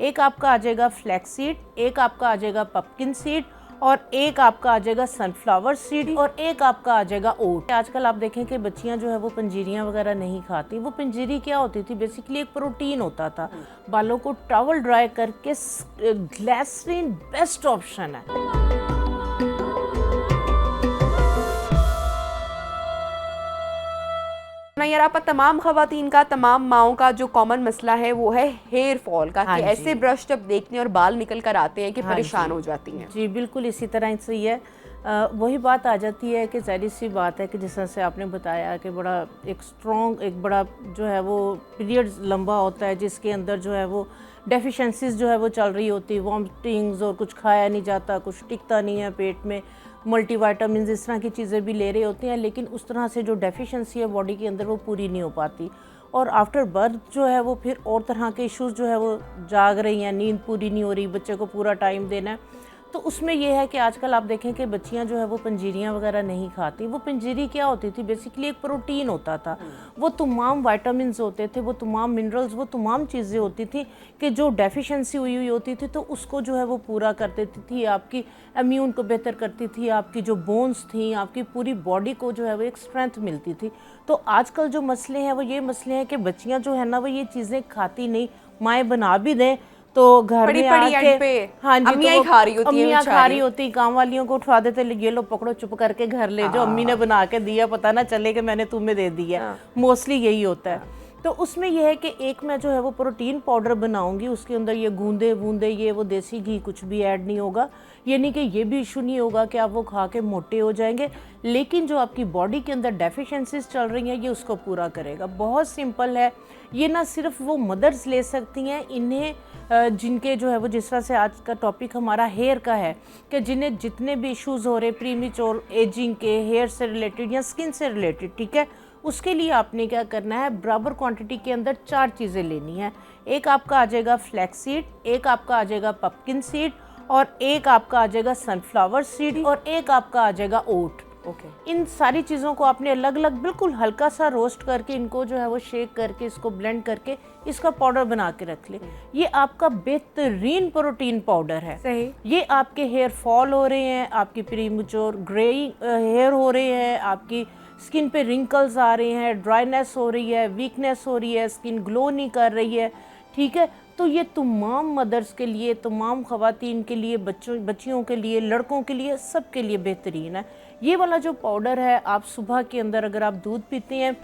एक आपका आ जाएगा फ्लैक्स सीड, एक आपका आ जाएगा पम्पकिन सीड और एक आपका आ जाएगा सनफ्लावर सीड और एक आपका आ जाएगा ओट। आजकल आप देखें कि बच्चियां जो है वो पंजीरियां वगैरह नहीं खाती। वो पंजीरी क्या होती थी? बेसिकली एक प्रोटीन होता था। बालों को टॉवल ड्राई करके ग्लिसरीन बेस्ट ऑप्शन है। यार आप तमाम खवातीन का, तमाम माओं का जो कॉमन मसला है वो है हेयर फॉल का, कि ऐसे ब्रश जब देखते हैं और बाल निकल कर आते हैं कि परेशान हो जाती हैं। जी बिल्कुल इसी तरह से ही है। वही बात आ जाती है कि जाहिर सी बात है कि जिस तरह से आपने बताया कि बड़ा एक स्ट्रॉन्ग, एक बड़ा जो है वो पीरियड लंबा होता है जिसके अंदर जो है वो डेफिशिएंसीज जो है वो चल रही होती है, वॉमिटिंग्स और कुछ खाया नहीं जाता, कुछ टिकता नहीं है पेट में, मल्टीविटामिन्स इस तरह की चीज़ें भी ले रहे होते हैं, लेकिन उस तरह से जो डेफिशिएंसी है बॉडी के अंदर वो पूरी नहीं हो पाती। और आफ्टर बर्थ जो है वो फिर और तरह के इश्यूज जो है वो जाग रही हैं, नींद पूरी नहीं हो रही, बच्चे को पूरा टाइम देना है। तो उसमें यह है कि आजकल आप देखें कि बच्चियां जो है वो पंजीरियां वगैरह नहीं खाती। वो पंजीरी क्या होती थी? बेसिकली एक प्रोटीन होता था। वो तमाम विटामिन्स होते थे, वो तमाम मिनरल्स, वो तमाम चीज़ें होती थी कि जो डेफिशिएंसी हुई होती थी तो उसको जो है वो पूरा कर देती थी, आपकी इम्यून को बेहतर करती थी, आपकी जो बोन्स थी, आपकी पूरी बॉडी को जो है वो एक स्ट्रेंथ मिलती थी। तो आजकल जो मसले हैं वो ये मसले हैं कि बच्चियाँ जो है ना वो ये चीज़ें खाती नहीं। माएँ बना भी दें तो घर में आके हाँ जी, अम्मियाँ खा रही होती हैं, अम्मियाँ खा रही होती, काम वालियों को उठवा देते, ये लो पकड़ो चुप करके घर ले जाओ, अम्मी ने बना के दिया, पता ना चले कि मैंने तुम्हें दे दिया। मोस्टली यही होता है। तो उसमें यह है कि एक मैं जो है वो प्रोटीन पाउडर बनाऊंगी, उसके अंदर ये गूंदे वूंदे, ये वो देसी घी कुछ भी ऐड नहीं होगा। ये नहीं कि ये भी इशू नहीं होगा कि आप वो खा के मोटे हो जाएंगे, लेकिन जो आपकी बॉडी के अंदर डेफिशिएंसीज चल रही हैं ये उसको पूरा करेगा। बहुत सिंपल है ये। ना सिर्फ वो मदर्स ले सकती हैं इन्हें, जिनके जो है वो, जिस तरह से आज का टॉपिक हमारा हेयर का है कि जिन्हें जितने भी इश्यूज़ हो रहे प्रीमेच्योर एजिंग के, हेयर से रिलेटेड या स्किन से रिलेटेड, ठीक है, उसके लिए आपने क्या करना है, बराबर क्वांटिटी के अंदर 4 चीज़ें लेनी है। एक आपका आ जाएगा फ्लैक्स सीड, एक आपका आ जाएगा पम्पकिन सीड और एक आपका आ जाएगा सनफ्लावर सीड और एक आपका आ जाएगा ओट। इन सारी चीज़ों को आपने अलग अलग बिल्कुल हल्का सा रोस्ट करके, इनको जो है वो शेक करके, इसको ब्लेंड करके इसका पाउडर बना के रख ले। ये आपका बेहतरीन प्रोटीन पाउडर है। सही। ये आपके हेयर फॉल हो रहे हैं, आपकी प्रीमेच्योर ग्रेइंग हेयर हो रहे हैं, आपकी स्किन पे रिंकल्स आ रहे हैं, ड्राइनेस हो रही है, वीकनेस हो रही है, स्किन ग्लो नहीं कर रही है, ठीक है। तो ये तमाम मदर्स के लिए, तमाम ख़वातीन के लिए, बच्चियों के लिए, लड़कों के लिए, सब के लिए बेहतरीन है। ये वाला जो पाउडर है, आप सुबह के अंदर अगर आप दूध पीते हैं,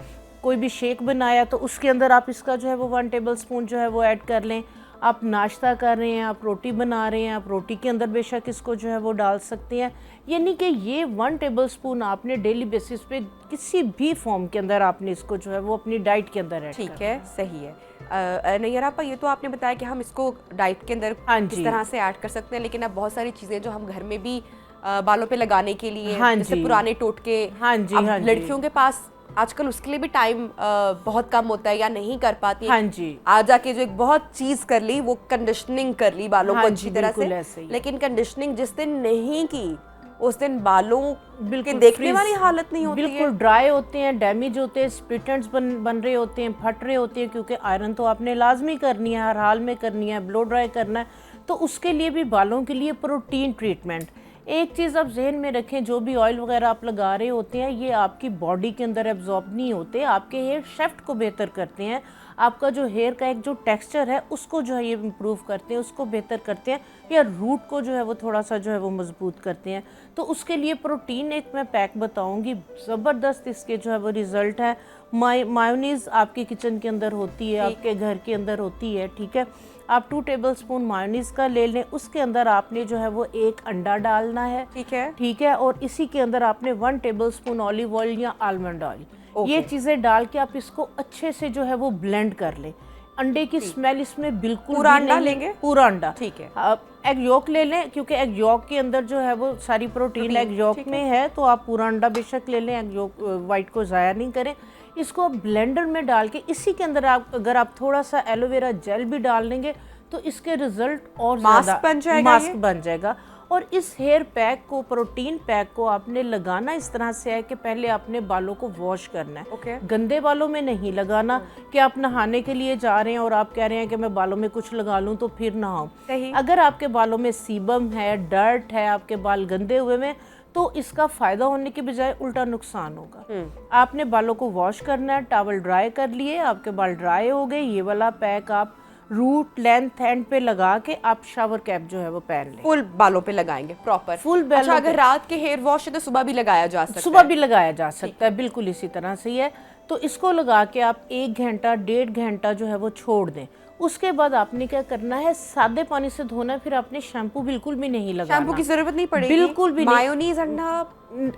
कोई भी शेक बनाया तो उसके अंदर आप इसका जो है वो 1 टेबल स्पून जो है वो ऐड कर लें। आप नाश्ता कर रहे हैं, आप रोटी बना रहे हैं, आप रोटी के अंदर बेशक इसको जो है वो डाल सकते हैं। यानी कि ये 1 टेबल स्पून आपने डेली बेसिस पे किसी भी फॉर्म के अंदर आपने इसको जो है वो अपनी डाइट के अंदर ऐड करना है। ठीक है, सही है। नैयर आपा, ये तो आपने बताया कि हम इसको डाइट के अंदर किस तरह से ऐड कर सकते हैं, लेकिन अब बहुत सारी चीज़ें जो हम घर में भी बालों पे लगाने के लिए, जैसे पुराने टोटके, लड़कियों के पास आजकल उसके लिए भी टाइम बहुत कम होता है या नहीं कर पाती है। हाँ जी। आज जाके जो एक बहुत चीज कर ली, वो कंडीशनिंग कर ली बालों को अच्छी तरह से, लेकिन कंडीशनिंग जिस दिन नहीं की उस दिन बालों बिल्कुल देखने वाली हालत नहीं होती है। बिल्कुल ड्राई होते हैं, डैमेज होते हैं, स्प्लिट एंड्स बन रहे होते हैं, फट रहे होते हैं, क्योंकि आयरन तो आपने लाजमी करनी है, हर हाल में करनी है, ब्लो ड्राई करना है। तो उसके लिए भी बालों के लिए प्रोटीन ट्रीटमेंट। एक चीज़ आप जहन में रखें, जो भी ऑयल वगैरह आप लगा रहे होते हैं ये आपकी बॉडी के अंदर एब्जॉर्ब नहीं होते, आपके हेयर शेफ्ट को बेहतर करते हैं, आपका जो हेयर का एक जो टेक्सचर है उसको जो है ये इम्प्रूव करते हैं, उसको बेहतर करते हैं, या रूट को जो है वो थोड़ा सा जो है वो मजबूत करते हैं। तो उसके लिए प्रोटीन एक मैं पैक बताऊंगी, ज़बरदस्त इसके जो है वो रिज़ल्ट है। मायोनीज़ आपके किचन के अंदर होती है, आपके घर के अंदर होती है, ठीक है। आप 2 टेबल स्पून मायोनीज़ का ले लें, उसके अंदर आपने जो है वो 1 अंडा डालना है, ठीक है, और इसी के अंदर आपने 1 टेबल स्पून ऑलिव ऑयल या आलमंड ऑयल, ये चीज़ें डाल के आप इसको अच्छे से जो है वो ब्लेंड कर लें। अंडे की स्मेल इसमें बिल्कुल पूरा अंडा लेंगे, पूरा अंडा, ठीक है। एग यॉक ले लें, क्योंकि एग यॉक के अंदर जो है वो सारी प्रोटीन एग यॉक में है, तो आप पूरा अंडा बेशक ले लें, एग यॉक वाइट को ज़ाया नहीं करें। इसको आप ब्लेंडर में डाल के इसी के अंदर आप अगर आप थोड़ा सा एलोवेरा जेल भी डाल लेंगे तो इसके रिजल्ट और मास्क बन जाएगा, मास्क बन जाएगा। और इस हेयर पैक को, प्रोटीन पैक को आपने लगाना इस तरह से है कि पहले आपने बालों को वॉश करना है। गंदे बालों में नहीं लगाना कि आप नहाने के लिए जा रहे हैं और आप कह रहे हैं कि मैं बालों में कुछ लगा लूं तो फिर नहाऊं। अगर आपके बालों में सीबम है, डर्ट है, आपके बाल गंदे हुए में, तो इसका फायदा होने के बजाय उल्टा नुकसान होगा। आपने बालों को वॉश करना है, टॉवल ड्राई कर लिए, आपके बाल ड्राई हो गए, ये वाला पैक आप रूट लेंथ एंड पे लगा के आप शावर कैप जो है वो पहन लें। फुल बालों पे लगाएंगे प्रॉपर, फुल बालों। अच्छा, अगर रात के हेयर वॉश है तो सुबह भी लगाया जा सकता है? सुबह भी लगाया जा सकता है, बिल्कुल इसी तरह से ही है। तो इसको लगा के आप 1 घंटा 1.5 घंटा जो है वो छोड़ दें। उसके बाद आपने क्या करना है, सादे पानी से धोना है, फिर आपने शैम्पू बिल्कुल भी नहीं लगाना। शैम्पू की जरूरत नहीं पड़ेगी बिल्कुल भी। मायोनीज अंडा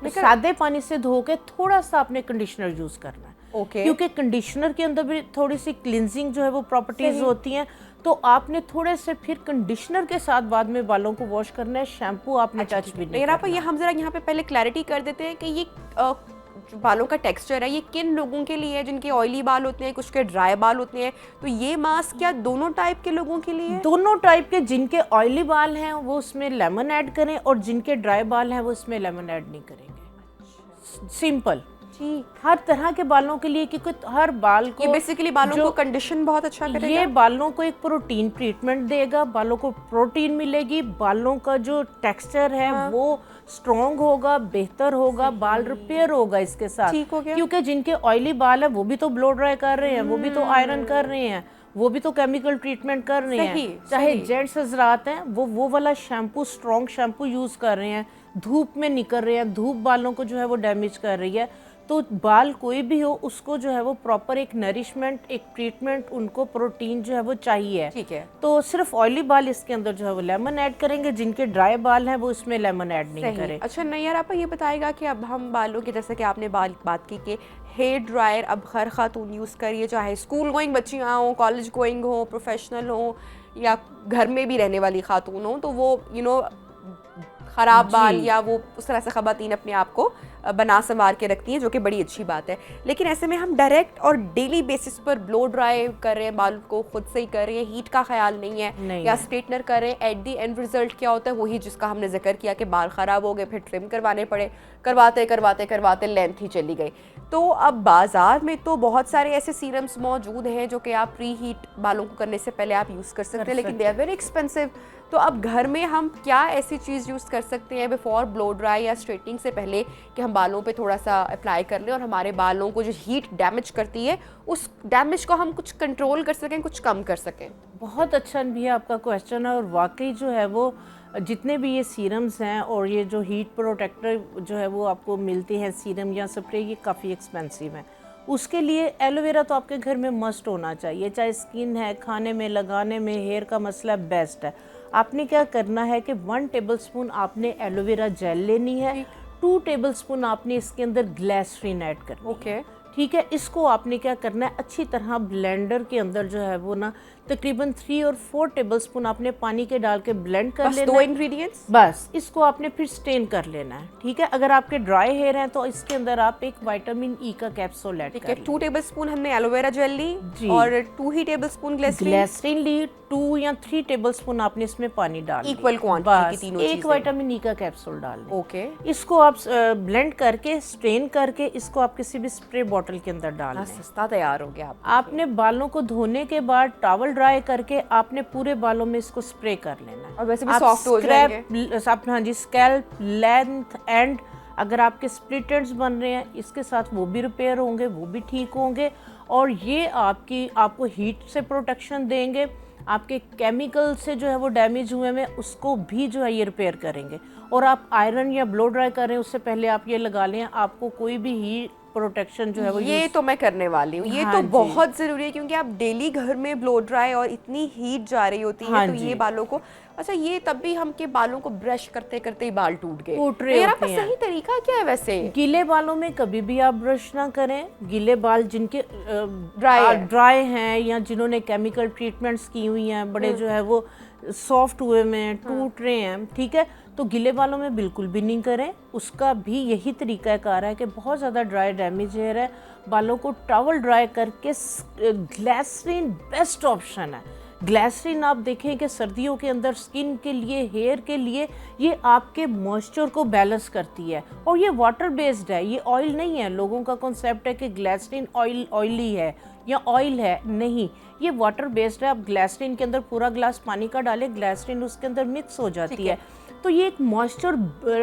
सादे पानी से धो के थोड़ा सा आपने कंडीशनर यूज करना है। क्योंकि कंडीशनर के अंदर भी थोड़ी सी क्लिनजिंग जो है वो प्रॉपर्टीज होती हैं, तो आपने थोड़े से फिर कंडीशनर के साथ बाद में बालों को वॉश करना है। शैम्पू आपने टच भी नहीं करना। ये हम जरा यहाँ पे पहले क्लैरिटी कर देते हैं कि ये जो बालों का टेक्सचर है ये किन लोगों के लिए है, जिनके ऑयली बाल होते हैं, कुछ के ड्राई बाल होते हैं। तो ये मास्क क्या दोनों टाइप के लोगों के लिए है? दोनों टाइप के। जिनके ऑयली बाल हैं वो उसमें लेमन ऐड करें, और जिनके ड्राई बाल हैं वो इसमें लेमन ऐड नहीं करेंगे। सिंपल। हर तरह के बालों के लिए, क्योंकि हर बाल को, ये बेसिकली बालों को कंडीशन बहुत अच्छा करेगा। ये बालों को एक प्रोटीन ट्रीटमेंट देगा, बालों को प्रोटीन मिलेगी, बालों का जो टेक्सचर है वो स्ट्रॉन्ग होगा, बेहतर होगा, बाल रिपेयर होगा इसके साथ। क्योंकि जिनके ऑयली बाल है वो भी तो ब्लो ड्राई कर रहे हैं, वो भी तो आयरन कर रहे हैं, वो भी तो केमिकल ट्रीटमेंट कर रहे हैं। चाहे जेंट्स हजरात हैं वो वाला शैम्पू, स्ट्रॉन्ग शैम्पू यूज कर रहे हैं, धूप में निकल रहे हैं, धूप बालों को जो है वो डैमेज कर रही है। तो बाल कोई भी हो उसको जो है वो प्रॉपर एक नरिशमेंट, एक ट्रीटमेंट, उनको प्रोटीन जो है वो चाहिए। ठीक है। तो सिर्फ ऑयली बाल इसके अंदर जो है वो लेमन ऐड करेंगे, जिनके ड्राई बाल हैं वो इसमें लेमन ऐड नहीं करें। अच्छा नैयर, आप ये बताएगा कि अब हम बालों की, जैसे कि आपने बात की कि हेयर ड्रायर अब हर खातून यूज़ करिए, चाहे स्कूल गोइंग बच्चियाँ हों, कॉलेज गोइंग हो, प्रोफेशनल हो, या घर में भी रहने वाली खातून हो, तो वो ख़राब बाल या वो उस तरह से ख़वातीन अपने आप को बना संवार के रखती हैं, जो कि बड़ी अच्छी बात है। लेकिन ऐसे में हम डायरेक्ट और डेली बेसिस पर ब्लो ड्राई कर रहे हैं, बाल को खुद से ही कर रहे हैं, हीट का ख्याल नहीं है, या स्ट्रेटनर कर रहे हैं, एट दी एंड रिजल्ट क्या होता है वही जिसका हमने जिक्र किया कि बाल ख़राब हो गए, फिर ट्रिम करवाने पड़े, करवाते लेंथ ही चली गई। तो अब बाज़ार में तो बहुत सारे ऐसे सीरम्स मौजूद हैं जो कि आप प्री हीट बालों को करने से पहले आप यूज़ कर सकते हैं, लेकिन दे आर वेरी एक्सपेंसिव। तो अब घर में हम क्या ऐसी चीज़ यूज़ कर सकते हैं बिफोर ब्लो ड्राई या स्ट्रेटनिंग से पहले कि हम बालों पे थोड़ा सा अप्लाई कर लें और हमारे बालों को जो हीट डैमेज करती है उस डैमेज को हम कुछ कंट्रोल कर सकें, कुछ कम कर सकें? बहुत अच्छा भी आपका क्वेश्चन है, और वाकई जो है वो जितने भी ये सीरम्स हैं और ये जो हीट प्रोटेक्टर जो है वो आपको मिलते हैं सीरम या स्प्रे, ये काफ़ी एक्सपेंसिव है। उसके लिए एलोवेरा तो आपके घर में मस्ट होना चाहिए, चाहे स्किन है, खाने में लगाने में, हेयर का मसला बेस्ट है। आपने क्या करना है कि 1 टेबलस्पून आपने एलोवेरा जेल लेनी है, 2 टेबलस्पून आपने इसके अंदर ग्लिसरीन ऐड करनी है। ठीक है, इसको आपने क्या करना है, अच्छी तरह ब्लेंडर के अंदर जो है वो ना तकरीबन 3 और 4 टेबलस्पून आपने पानी के डाल के ब्लेंड कर लेना है। 2 इंग्रेडिएंट्स बस। इसको आपने फिर स्टेन कर लेना है। ठीक है, अगर आपके ड्राई हेयर हैं तो इसके अंदर आप एक विटामिन ई का कैप्सूल ऐड करें। 2 टेबलस्पून हमने एलोवेरा जेल ली और 2 ही टेबलस्पून ग्लिसरीन ली, 2 या 3 टेबलस्पून आपने इसमें पानी डाल इक्वल क्वांटिटी की तीनों चीजें, एक विटामिन ई का कैप्सूल डालना। ओके, इसको आप ब्लेंड करके स्ट्रेन करके इसको आप किसी भी स्प्रे बॉटल के अंदर डाल दें। सस्ता तैयार हो गया। आपने बालों को धोने के बाद टॉवल ड्राई करके आपने पूरे बालों में इसको स्प्रे कर लेना है। और वैसे भी सॉफ्ट हो जाएंगे। हाँ जी, स्कैल्प, लेंथ, एंड अगर आपके स्प्लिट एंड्स बन रहे हैं इसके साथ वो भी रिपेयर होंगे, वो भी ठीक होंगे, और ये आपको हीट से प्रोटेक्शन देंगे, आपके केमिकल से जो है वो डैमेज हुए में उसको भी जो है ये रिपेयर करेंगे। और आप आयरन या ब्लो ड्राई करें उससे पहले आप ये लगा लें, आपको कोई भी हीट प्रोटेक्शन जो है वो ये तो मैं करने वाली हूँ। ये तो बहुत ज़रूरी है, क्योंकि आप डेली घर में ब्लो ड्राई और इतनी हीट जा रही होती है तो ये बालों को, अच्छा ये तब भी हम के बालों को ब्रश करते करते ही बाल टूट गए, टूट रहे होते हैं। सही तरीका क्या है वैसे? गीले बालों में कभी भी आप ब्रश ना करें। गीले बाल जिनके ड्राई हैं या जिन्होंने केमिकल ट्रीटमेंट्स की हुई हैं, बड़े जो है वो सॉफ्ट हुए में टूट रहे हैं, ठीक है, तो गीले बालों में बिल्कुल भी नहीं करें। उसका भी यही तरीका कार है कि बहुत ज़्यादा ड्राई डैमेज हेयर है, बालों को टॉवल ड्राई करके, ग्लिसरीन बेस्ट ऑप्शन है। ग्लिसरीन आप देखें कि सर्दियों के अंदर स्किन के लिए, हेयर के लिए, ये आपके मॉइस्चर को बैलेंस करती है और ये वाटर बेस्ड है, ये ऑयल नहीं है। लोगों का कॉन्सेप्ट है कि ग्लिसरीन ऑयली है या ऑयल है, नहीं, ये वाटर बेस्ड है। आप ग्लिसरीन के अंदर पूरा ग्लास पानी का डालें, ग्लिसरीन उसके अंदर मिक्स हो जाती है, तो ये एक मॉइस्चर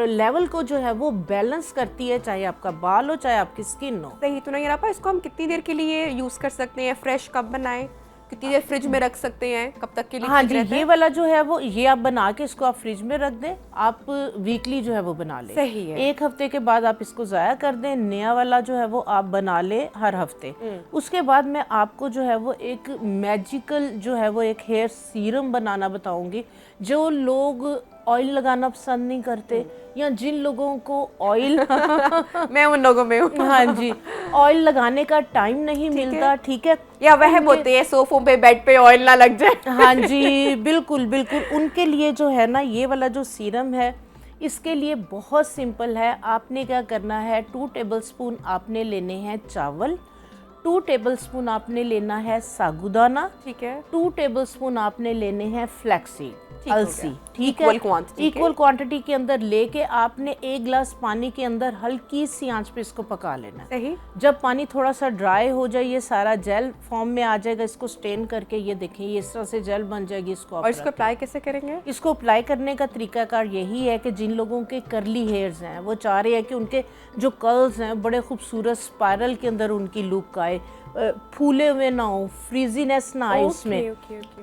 लेवल को जो है वो बैलेंस करती है, चाहे आपका बाल हो चाहे आपकी स्किन हो। सही। तो नैयरा आपा, इसको हम कितनी देर के लिए यूज कर सकते हैं? फ्रेश कब बनाएं? कितनी देर फ्रिज में रख सकते हैं? कब तक के लिए? हाँ जी, ये वाला जो है वो ये आप बना के इसको आप फ्रिज में रख दें, आप वीकली जो है वो बना लें। सही है। 1 हफ्ते के बाद आप इसको ज़ाया कर दें, नया वाला जो है वो आप बना लें हर हफ्ते। उसके बाद मैं आपको जो है वो एक मैजिकल जो है वो एक हेयर सीरम बनाना बताऊंगी। जो लोग ऑयल लगाना पसंद नहीं करते या जिन लोगों को ऑयल मैं उन लोगों में हूँ। हाँ जी, ऑयल लगाने का टाइम नहीं मिलता, ठीक है, या वह होते हैं सोफों पे, बेड पे ऑयल ना लग जाए। हाँ जी, बिल्कुल बिल्कुल, उनके लिए जो है ना ये वाला जो सीरम है, इसके लिए बहुत सिंपल है। आपने क्या करना है, 2 टेबलस्पून आपने लेने हैं चावल, 2 टेबलस्पून आपने लेना है साबूदाना, ठीक है, 2 टेबलस्पून आपने लेने हैं फ्लैक्सीड, अलसी, ठीक है, इक्वल क्वांटिटी के अंदर लेके आपने 1 गिलास पानी के अंदर हल्की सी आंच पे इसको पका लेना है। सही। जब पानी थोड़ा सा ड्राई हो जाए, ये सारा जेल फॉर्म में आ जाएगा, इसको स्टेन करके ये देखें ये इस तरह से जेल बन जाएगी। इसको और इसको अप्लाई कैसे करेंगे? इसको अप्लाई करने का तरीकाकार यही है कि जिन लोगों के करली हेयर्स हैं, वो चाह रहे हैं कि उनके जो कर्ल्स हैं बड़े खूबसूरत स्पाइरल के अंदर उनकी लुक आए, फूले हुए ना हो, फ्रीजीनेस ना आए उसमें।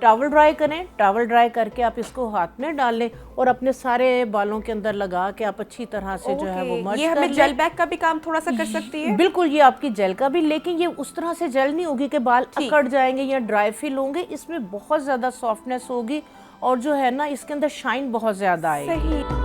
टॉवल ड्राई करें, टॉवल ड्राई करके आप इसको हाथ में डाल लें और अपने सारे बालों के अंदर लगा के आप अच्छी तरह से जो है वो मर्ज कर लें। ये हमें जेल बैग का भी काम थोड़ा सा कर सकती है? बिल्कुल, ये आपकी जेल का भी, लेकिन ये उस तरह से जेल नहीं होगी कि बाल अकड़ जाएंगे या ड्राई फील होंगे। इसमें बहुत ज़्यादा सॉफ्टनेस होगी और जो है ना इसके अंदर शाइन बहुत ज़्यादा आएगी। सही।